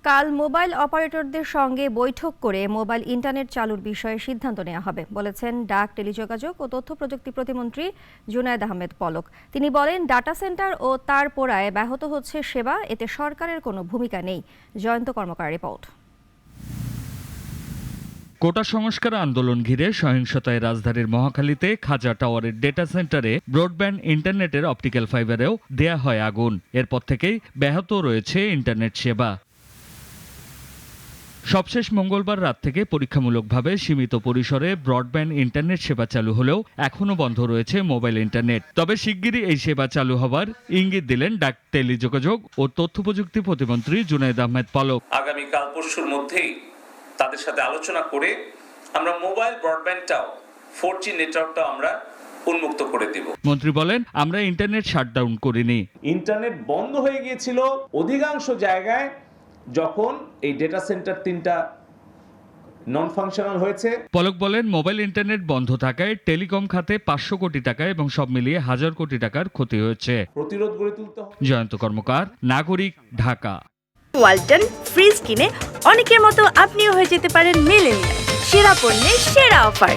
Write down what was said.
কাল মোবাইল অপারেটরদের সঙ্গে বৈঠক করে মোবাইল ইন্টারনেট চালুর বিষয়ে সিদ্ধান্ত নেওয়া হবে বলেছেন ডাক, টেলিযোগাযোগ ও তথ্য প্রযুক্তি প্রতিমন্ত্রী জুনায়েদ আহমেদ পলক। তিনি বলেন, ডাটা সেন্টার ও তার পোড়ায় ব্যাহত হচ্ছে সেবা, এতে সরকারের কোনো ভূমিকা নেই। জয়ন্ত কর্মকার রিপোর্ট। কোটা সংস্কার আন্দোলন ঘিরে সহিংসতায় রাজধানীর মহাখালীতে খাজা টাওয়ারের ডেটা সেন্টারে ব্রডব্যান্ড ইন্টারনেটের অপটিক্যাল ফাইবারেও দেয়া হয় আগুন। এরপর থেকেই ব্যাহত রয়েছে ইন্টারনেট সেবা। সবশেষ মঙ্গলবার রাত থেকে পরীক্ষামূলকভাবে সীমিত পরিসরে ব্রডব্যান্ড ইন্টারনেট সেবা চালু হলেও এখনও বন্ধ রয়েছে মোবাইল ইন্টারনেট। তবে শিগগিরই এই সেবা চালু হবার ইঙ্গিত দিলেন ডাক, টেলিযোগাযোগ ও তথ্য প্রযুক্তি প্রতিমন্ত্রী জুনায়েদ আহমেদ পলক। আগামীকাল পরশুর মধ্যেই তাদের সাথে আলোচনা করে আমরা মোবাইল ব্রডব্যান্ডটাও 4G নেটওয়ার্কটাও আমরা উন্মুক্ত করে দেব। মন্ত্রী বলেন, আমরা ইন্টারনেট শাটডাউন করিনি। ইন্টারনেট বন্ধ হয়ে গিয়েছিল অধিকাংশ জায়গায় যখন এই ডেটা সেন্টার 3টা নন ফাংশনাল হয়েছে। পলক বলেন, মোবাইল ইন্টারনেট বন্ধ থাকায় টেলিকম খাতে 500 কোটি টাকা এবং সব মিলিয়ে 1000 কোটি টাকার ক্ষতি হয়েছে। প্রতিরোধ গড়ে তুলতে হবে। জয়ন্ত কর্মকার, নাগরিক, ঢাকা। ওয়ালটন ফ্রিজ কিনে অনেকের মতো আপনিও হয়ে যেতে পারেন মিলেনিয়াল। সেরা পণ্যের সেরা অফার।